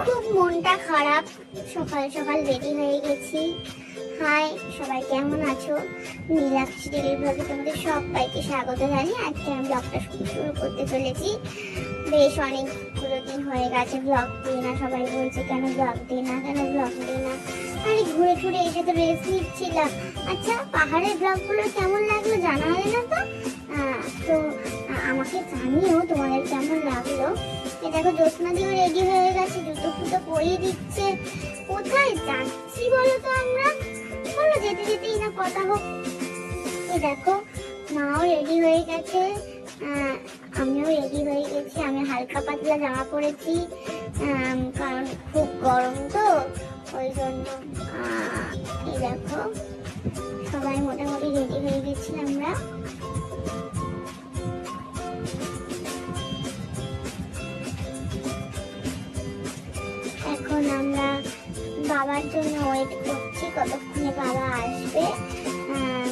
খুব মনটা খারাপ, সকাল সকাল রেডি হয়ে গেছি। হাই সবাই, কেমন আছো? নীলাক্ষী ডেলি ব্লগে তোমাদের সবাইকে স্বাগত জানিয়ে আজকে আমি ব্লগটা শুরু করতে চলেছি। বেশ অনেকগুলো দিন হয়ে গেছে ব্লগ দিই না, সবাই বলছে কেন ব্লগ দিই না, কেন ব্লগ দিই না। আরে ঘুরে ঘুরে এসে তো রেস্ট নিচ্ছিলাম। আচ্ছা, পাহাড়ের ব্লগগুলো কেমন লাগলো জানালে না তো? তো আমাকে জানিও তোমাদের কেমন লাগলো। এ দেখো জ্যোৎস্নাদিও রেডি হয়ে গেছে, জুতো ফুটো পরিয়ে দিচ্ছে। কোথায় যাচ্ছি বলো তো আমরা? চলো যেতে যেতেই না কথা হোক। এ দেখো মাও রেডি হয়ে গেছে, আমিও রেডি হয়ে গেছি। আমি হালকা পাতলা জামা পরেছি, কারণ খুব গরম তো ওই জন্য। এই দেখো সবাই মোটামুটি রেডি হয়ে গেছি আমরা। এখন আমরা বাবার জন্য ওয়েট করছি, কতক্ষণে বাবা আসবে।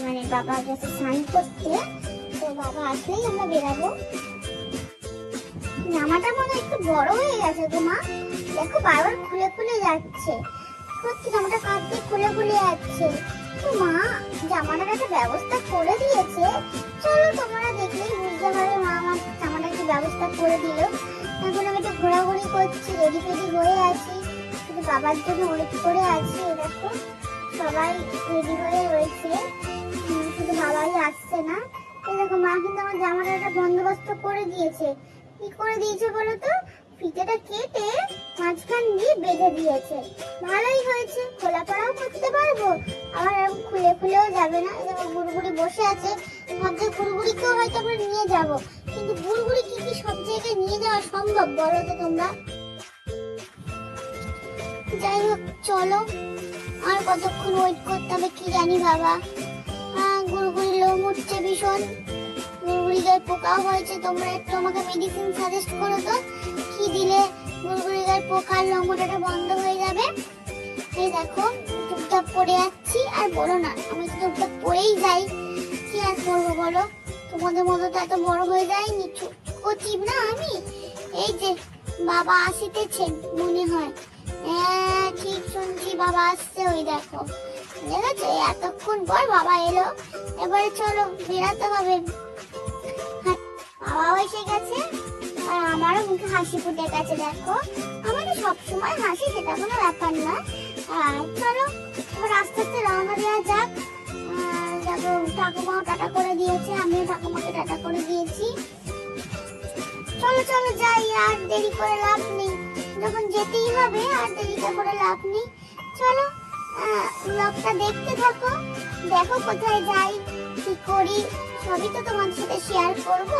মানে বাবা গেছে স্নান করতে, তো বাবা আসলেই আমরা বেরাবো। জামাটা মনে একটু বড় হয়ে গেছে তো মা, দেখো বারবার খুলে খুলে যাচ্ছে। সত্যি জামাটা কাঁধ দিয়ে খুলে খুলে যাচ্ছে। তো মা জামাটার একটা ব্যবস্থা করে দিয়েছে, চলো তোমরা দেখলেই বুঝতে পারবে মা আমার জামাটা কি ব্যবস্থা করে দিল। এখন আমি একটু ঘোরাঘুরি করছি, রেডি ফেডি হয়ে আছি, শুধু বাবার জন্য ওয়েট করে আছি। দেখো সবাই রেডি হয়ে রয়েছে, শুধু বাবাই আসছে না। এই দেখো মা কিন্তু আমার জামাটা একটা বন্দোবস্ত করে দিয়েছে। কি করে দিয়েছে বলো তো? ফিতেটা কেটে মাঝখান দিয়ে বেঁধে দিয়েছে। ভালোই হয়েছে, খোলা পড়াও করতে পারবো, আবার খুলে খুলেও যাবে না। এই দেখো গুড়গুড়ি বসে আছে, ভাবছে গুড়গুড়িকেও হয়তো আমরা নিয়ে যাব, কিন্তু গুড়গুড়ি কি কি সব জায়গায় নিয়ে যাওয়া সম্ভব বলো তো তোমরা? যাই হোক চলো, আর কতক্ষণ ওয়েট করতে হবে কি জানি বাবা। গুড়গুড়ি লোম উঠছে ভীষণ, গুড়গুড়ি গায়ে পোকাও হয়েছে। তোমরা একটু আমাকে মেডিসিন সাজেস্ট করো তো, কি দিলে গুড়গুড়ি গায়ে পোকার লোম ওঠাটা বন্ধ হয়ে যাবে। এই দেখো চুপচাপ পড়ে যাচ্ছি, আর বলো না আমি তো চুপচাপ পড়েই যাই, কি আর করবো বলো? তোমাদের মতো তো এত বড় হয়ে যায়নি, চিপ না আমি। এই যে বাবা আসিতেছেন মনে হয়, হ্যাঁ ঠিক শুনছি বাবা আসছে, ওই দেখো দেখেছো এতক্ষণ পর বাবা এলো। এবারে চলো বেরাতে হবে। বাবাও এসে গেছে, আর আমারও মুখে হাসি ফুটে গেছে। দেখো আমাদের সবসময় হাসি, সেটা কোনো ব্যাপার না। চলো এবার আস্তে আস্তে রওনা দেওয়া যাক। দেখো ঠাকুমাও টাটা করে দিয়েছে, আমিও ঠাকুমাকে টাটা করে দিয়েছি। চলো চলো যাই, আর দেরি করে লাভ নেই, যখন যেতেই হবে আর দেরিটা করে লাভ নেই। চলো ব্লগটা দেখতে থাকো, দেখো কোথায় যাই কি করি সবই তো তোমাদের সাথে শেয়ার করবো।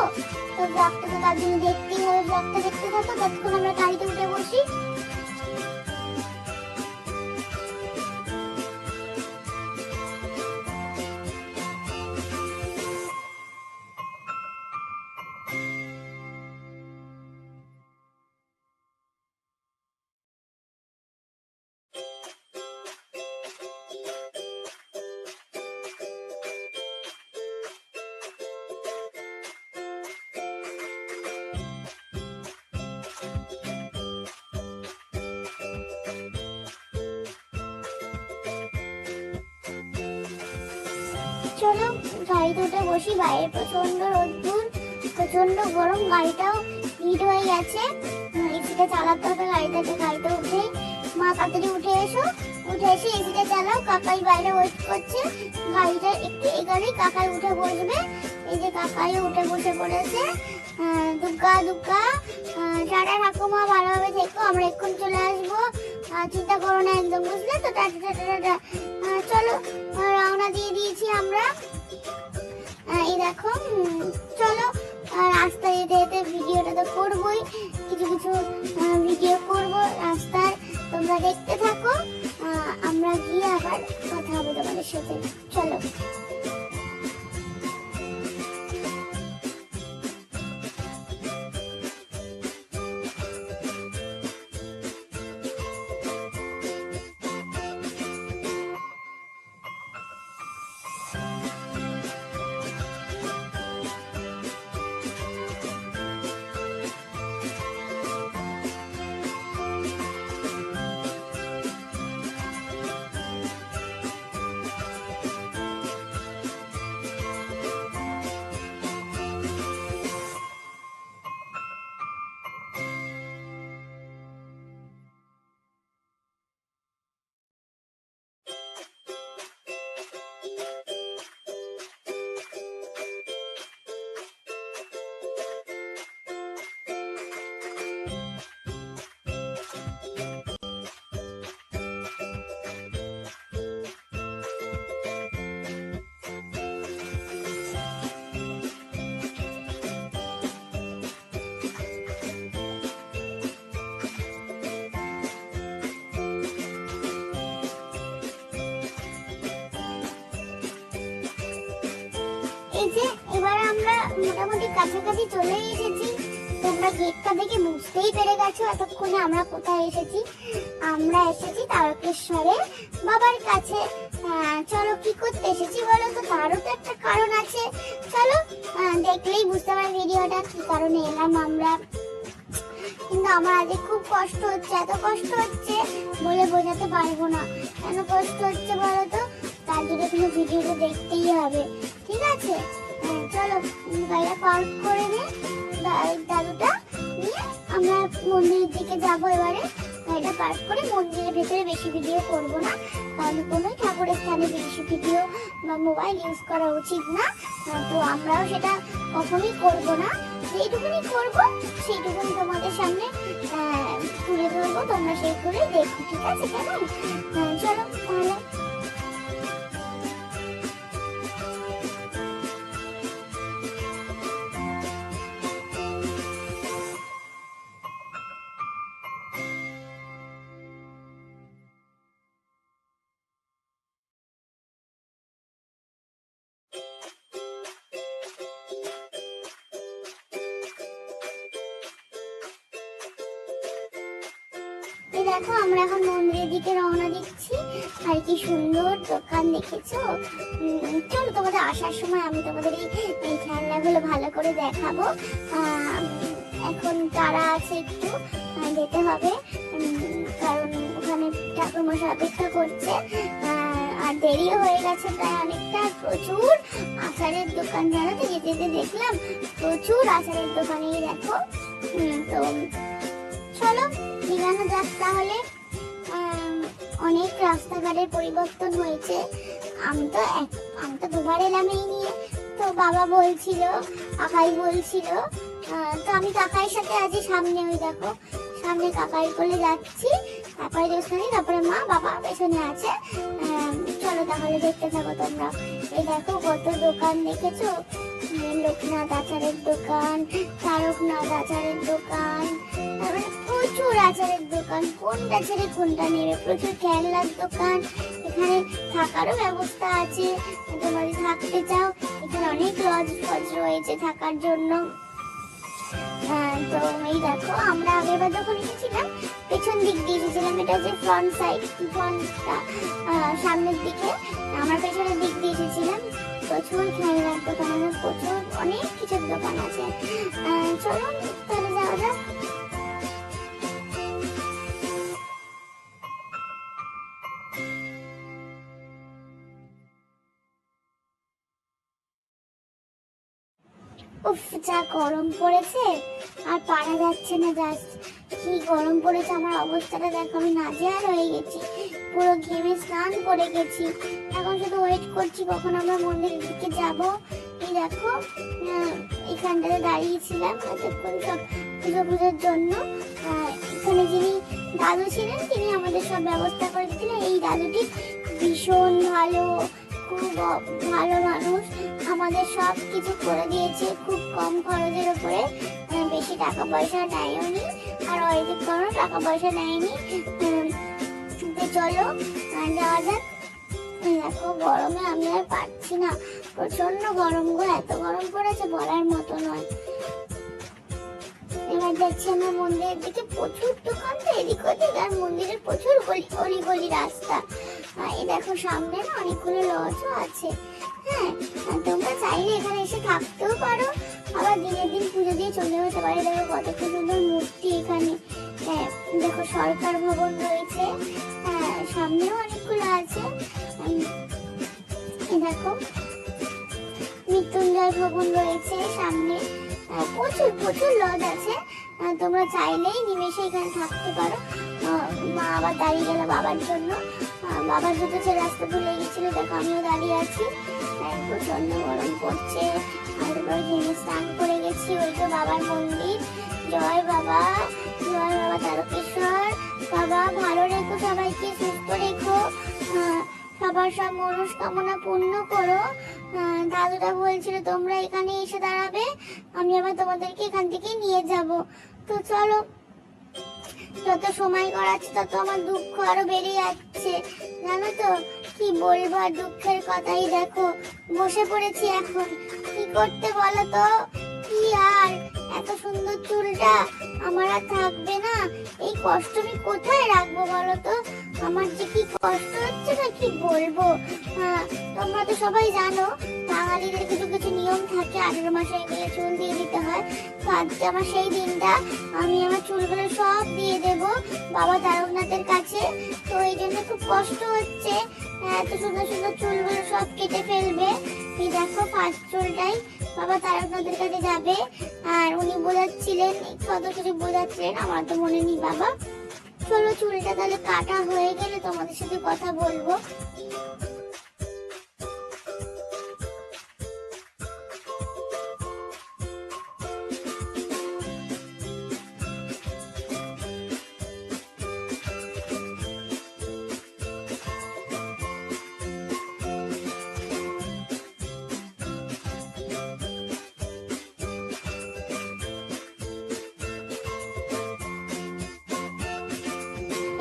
তো ব্লগটা তো তার জন্য দেখতেই হবে, ব্লগটা দেখতে থাকো ততক্ষণ আমরা গাড়িতে উঠে বসি। চলো গাড়িতে উঠে বসি, বাইরে প্রচন্ড রোদ্দুর, প্রচন্ড গরম, গাড়িটাও হিট হয়ে গেছে। এসিটা চালাতে হবে গাড়িটাকে। গাড়িতে উঠে মা তাড়াতাড়ি উঠে এসো, উঠে এসে এসিটা চালাও, কাকাই বাইরে ওয়েট করছে। গাড়িটা একটু এগোলেই কাকাই উঠে বসবে। এই যে কাকাই উঠে বসে পড়েছে। দুগ্গা দুগ্গা, টাটা ঠাকুমা, ভালোভাবে থেকো, আমরা এক্ষুনি চলে আসবো, চিন্তা করো না একদম, বুঝলে তো? Tata tata tata. চলো রওনা দিয়ে দিয়েছি আমরা। এই দেখো চলো, রাস্তায় যেতে যেতে ভিডিওটা তো করবোই, কিছু কিছু ভিডিও করবো রাস্তার, তোমরা দেখতে থাকো। আমরা গিয়ে আবার কথা হবে তোমাদের সাথে, চলো। এই যে এবার আমরা মোটামুটি কাছাকাছি চলে এসেছি। তোমরা গেটটা দেখে বুঝতেই পেরে গেছো এতক্ষণে আমরা কোথায় এসেছি। আমরা এসেছি তারকেশ্বরে বাবার কাছে। চলো কি করতে এসেছি বলো তো, তারও তো একটা কারণ আছে। চলো দেখলেই বুঝতে পারবে ভিডিওটা কি কারণে এলাম আমরা। কিন্তু আমার আজকে খুব কষ্ট হচ্ছে, এত কষ্ট হচ্ছে বলে বোঝাতে পারবো না। কেন কষ্ট হচ্ছে বলো তো, তার জন্য কিন্তু ভিডিওটা দেখতেই হবে, ঠিক আছে? চলো গাড়িটা পার্ক করে নে, দাদুটা নিয়ে আমরা মন্দিরের দিকে যাবো। এবারে গাড়িটা পার্ক করে মন্দিরের ভেতরে বেশি ভিডিও করবো না, কারণ কোনো ঠাকুরের স্থানে বেশি ভিডিও বা মোবাইল ইউজ করা উচিত না। তো আমরাও সেটা কখনোই করবো না। যেটুকুনি করবো সেইটুকুনি তোমাদের সামনে তুলে ধরবো, তোমরা সেইগুলোই দেখো, ঠিক আছে? কেমন? চলো তাহলে। দেখো আমরা এখন মন্দিরের দিকে রওনা দিচ্ছি। আর কি সুন্দর দোকান দেখেছো। চলো তোমাদের আসার সময় আমি তোমাদের এই খেলনাগুলো ভালো করে দেখাবো। এখন তারা আছে, একটু যেতে হবে, কারণ ওখানে ঠাকুরমশাই অপেক্ষা করছে। আর দেরিও হয়ে গেছে প্রায় অনেকটা। প্রচুর আচারের দোকান, জানো তো, যেতে যেতে দেখলাম প্রচুর আচারের দোকানেই দেখো। তো চলো এখানে যাক তাহলে। অনেক রাস্তাঘাটের পরিবর্তন হয়েছে। আমি তো দুবার এলাম এই নিয়ে। তো বাবা বলছিল, কাকাই বলছিল, তো আমি কাকাইয়ের সাথে আছি সামনে, ওই দেখো সামনে কাকাই কোলে যাচ্ছি, তারপরে জ্যোৎস্না, তারপরে মা বাবা পেছনে আছে। চলো তাহলে দেখতে থাকো তোমরা। এই দেখো কত দোকান দেখেছো, লোকনাথ আচারের দোকান, তারকনাথ আচারের দোকান, তারপরে প্রচুর আচারের দোকান, কোনটা ছেড়ে কোনটা নেবে। প্রচুর খেলনার দোকান, এখানে থাকারও ব্যবস্থা আছে, তোমরা যদি থাকতে চাও এখানে অনেক লজ ফজ রয়েছে থাকার জন্য। তো এই দেখো আমরা আগেরবার যখন এসেছিলাম পেছন দিক দিয়ে এসেছিলাম, এটা হচ্ছে ফ্রন্ট সাইড, ফ্রন্টটা সামনের দিকে, আমরা পেছনের দিক দিয়ে এসেছিলাম। প্রচুর খেলনার দোকান আছে, প্রচুর অনেক কিছুর দোকান আছে। চলো তাহলে যাওয়া যাক। উফ যা গরম পড়েছে, আর পারা যাচ্ছে না। জাস্ট কি গরম পড়েছে, আমার অবস্থাটা দেখো, আমি নাজেহাল হয়ে গেছি, পুরো ঘেমে স্নান করে গেছি। এখন শুধু ওয়েট করছি কখন আমরা মন্দিরের দিকে যাব। এই দেখো এখানটাতে দাঁড়িয়েছিলাম এতক্ষণ সব পুজো পুজোর জন্য। এখানে যিনি দাদু ছিলেন তিনি আমাদের সব ব্যবস্থা করে দিয়েছিলেন। এই দাদুটি ভীষণ ভালো, খুব ভালো মানুষ, আমাদের সব কিছু করে দিয়েছে খুব কম খরচের উপরে। বেশি টাকা পয়সা নেয়নি, আর অনেক কোনো টাকা পয়সা নেয়নি। চলো যাওয়া যাক। দেখো গরমে আমি আর পারছি না, প্রচন্ড গরম গো, এত গরম পড়েছে বলার মতো নয়। এবার যাচ্ছি আমরা মন্দিরের দিকে। প্রচুর দোকান তো এদিক ওদিক, আর মন্দিরের প্রচুর গলি গলি রাস্তা। এই দেখো সামনে না অনেকগুলো লজও আছে। হ্যাঁ, তোমরা চাইলে এখানে এসে থাকতেও পারো, আবার দিনের দিন পুজো দিয়ে চলে যেতে পারে। দেখো কত সুন্দর মূর্তি এখানে। হ্যাঁ দেখো সরকার ভবন রয়েছে, হ্যাঁ সামনেও অনেকগুলো আছে। দেখো মৃত্যুঞ্জয় ভবন রয়েছে সামনে। প্রচুর প্রচুর লজ আছে, তোমরা চাইলেই নিমেষে এখানে থাকতে পারো। মা আবার দাঁড়িয়ে গেল বাবার জন্য, বাবার জুতো ছেড়ে রাস্তা ভুলে গেছিল। দেখো আমিও দাঁড়িয়ে আছি, প্রচন্ড গরম পড়ছে। আর এবার ঘেমে স্নান করে গেছি। ওই তো বাবার মন্দির। জয় বাবা, জয় বাবা তারকেশ্বর। বাবা ভালো রেখো সবাইকে, সুস্থ রেখো, সবার সব মনস্কামনা পূর্ণ করো। দাদুটা বলছিল তোমরা এখানে এসে দাঁড়াবে, আমি আবার তোমাদেরকে এখান থেকে নিয়ে যাব। তো চলো, যত সময় গড়াচ্ছে তত আমার দুঃখ আরো বেড়ে যাচ্ছে, জানো তো কি বলবো আর দুঃখের কথাই। দেখো বসে পড়েছি এখন, করতে বলো তো? কি আর এত সুন্দর চুলটা আমার আর থাকবে না। এই কষ্ট আমি কোথায় রাখবো বলো তো? আমার যে কি কষ্ট হচ্ছে না কি বলবো। তোমরা তো সবাই জানো বাঙালিদের কিছু কিছু নিয়ম থাকে, 18 মাসে গেলে চুল দিয়ে দিতে হয়। তো আজকে আমার সেই দিনটা, আমি আমার চুলগুলো সব দিয়ে দেব বাবা তারকনাথের কাছে। তো এই জন্য খুব কষ্ট হচ্ছে, এত সুন্দর সুন্দর চুলগুলো সব কেটে ফেলবে। এই দেখো ফার্স্ট চুলটাই বাবা তারকনাথের কাছে যাবে, আর উনি বোঝাচ্ছিলেন, কত কিছু বোঝাচ্ছিলেন, আমার তো মনে নেই বাবা। চলো চুলটা তাহলে কাটা হয়ে গেলে তোমাদের সাথে কথা বলবো।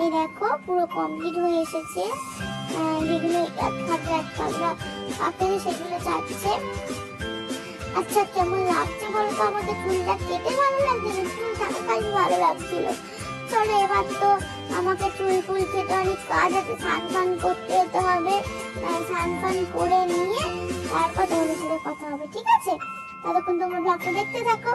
এই দেখো পুরো কমপ্লিট হয়ে এসেছে। যেগুলো এক খাবরা পাপড়ে সেগুলো যাচ্ছে। আচ্ছা কেমন লাগছে বলো তো? আমাকে চুলটা কেটে ভালো লাগছে, চুল থাকাকালীন ভালো লাগছিল। চলো এবার তো আমাকে চুল কেটে অনেক কাজ আছে, স্নান ফান করতে যেতে হবে। স্নান ফান করে নিয়ে তারপর তোমাদের সাথে কথা হবে, ঠিক আছে? ততক্ষণ তোমরা ব্লগটা দেখতে থাকো।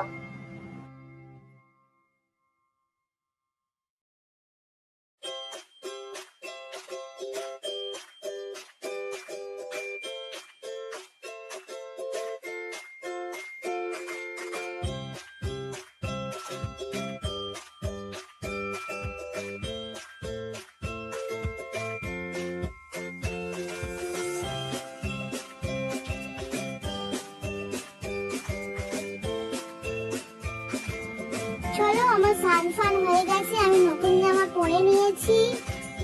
চলো আমার স্নান ফান হয়ে গেছে, আমি নতুন জামা পরে নিয়েছি।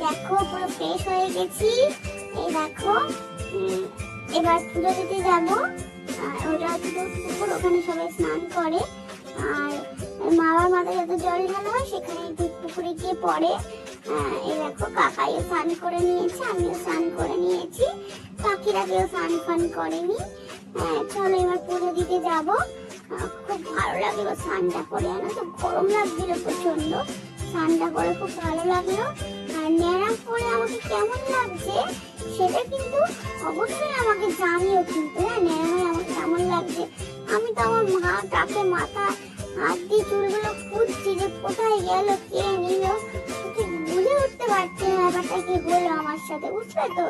দেখো পুরো ফ্রেশ হয়ে গেছি। এই দেখো এবার পুজো দিতে যাবো। ওটা হচ্ছে পুকুর, ওখানে সবাই স্নান করে। আর বাবার মাথায় যত জল ঢালা হয় সেখানে পুকুরে গিয়ে পড়ে। এই দেখো কাকাইও স্নান করে নিয়েছে, আমিও স্নান করে নিয়েছি, কাকিরা কেউ স্নান ফান করেনি। চলো এবার পুজো দিতে যাবো। খুব ভালো লাগলো স্নানটা করে, জানো তো গরম লাগছিল প্রচন্ড, স্নানটা করে খুব ভালো লাগলো। আর ন্যাড়া পরে আমাকে কেমন লাগছে সেটা কিন্তু অবশ্যই আমাকে জানিও কিন্তু। ন্যাড়া হয়ে আমাকে কেমন লাগছে। আমি তো আমার তাকে মাথা হাত দিয়ে চুলগুলো খুঁজছি যে কোথায় গেল, কে নিল, বুঝে উঠতে পারছি না ব্যাপারটা কি হলো আমার সাথে, বুঝলে তো?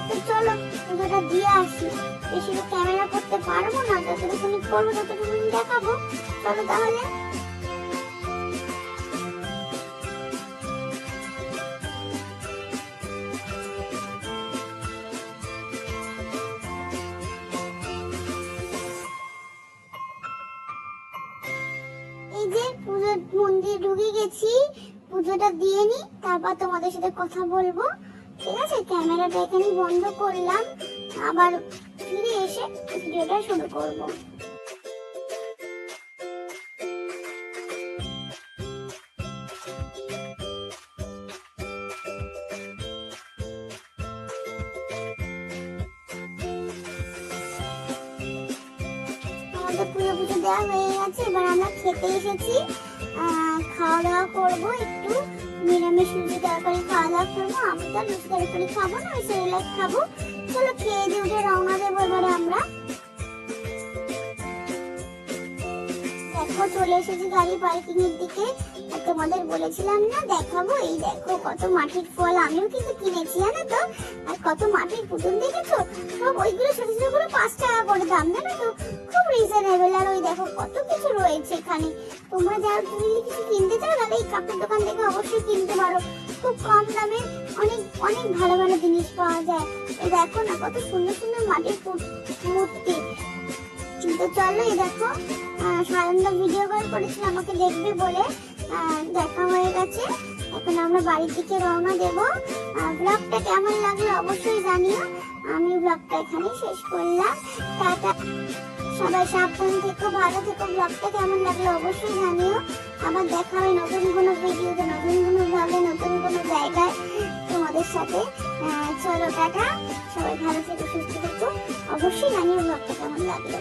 তো চলো পুজোটা দিয়ে আসি। বেশি তো ক্যামেরা করতে পারবো না, যতটুকুনি করবো ততটুকুনি দেখাবো। চলো তাহলে। এই যে পুজোর মন্দিরে ঢুকে গেছি, পুজোটা দিয়ে নি, তারপর তোমাদের সাথে কথা বলবো, ঠিক আছে? ক্যামেরাটা এখানে বন্ধ করলাম, আবার ফিরে এসে ভিডিওটা শুরু করব। আমাদের পুজো দেওয়া হয়ে গেছে, এবার আমরা খেতে এসেছি। খাওয়া দাওয়া করবো, একটু নিরামিষ লুচি তরকারি খাওয়া দাওয়া করবো। আমি তো লুচি তরকারি খাবো না, আমি সেরেলাক খাবো। চলো খেয়ে দিয়ে উঠে রওনা দেবো এবারে আমরা। দেখো চলে এসেছি গাড়ি পার্কিং এর দিকে। তোমাদের বলেছিলাম না দেখাবো, এই দেখো কত মাটির ফল, আমিও কিন্তু কিনেছি, জানো তো? আর কত মাটির পুতুল দেখেছো? সব ওইগুলো ছোট ছোট করে 5 টাকা করে দাম, জানো তো? খুব রিজনেবল। আর ওই দেখো কত কিছু রয়েছে এখানে। তোমরা যারা তুমি কিছু কিনতে চাও তাহলে এই কাপড় দোকান থেকে অবশ্যই কিনতে পারো, খুব কম দামে অনেক অনেক ভালো ভালো জিনিস পাওয়া যায়। এই দেখো না কত সুন্দর সুন্দর মাটির মূর্তি। তো চলো, এই দেখো সায়নদা ভিডিও কল করেছিল আমাকে দেখবে বলে, দেখা হয়ে গেছে। এখন আমরা বাড়ির দিকে রওনা দেব। ব্লগটা কেমন লাগলো অবশ্যই জানিও। আমি ব্লগটা এখানে শেষ করলাম, টাটা। সবাই সাবধান থেকো, ভালো থেকো। ব্লগটা কেমন লাগলো অবশ্যই জানিও। আবার দেখা হবে নতুন কোনো ভিডিওতে, নতুন কোনো ভাবে, নতুন কোনো জায়গায় তোমাদের তোমাদের সাথে। চলো টাটা, সবাই ভালো থেকো, সুস্থ থেকো। অবশ্যই জানিও ব্লগটা কেমন লাগলো।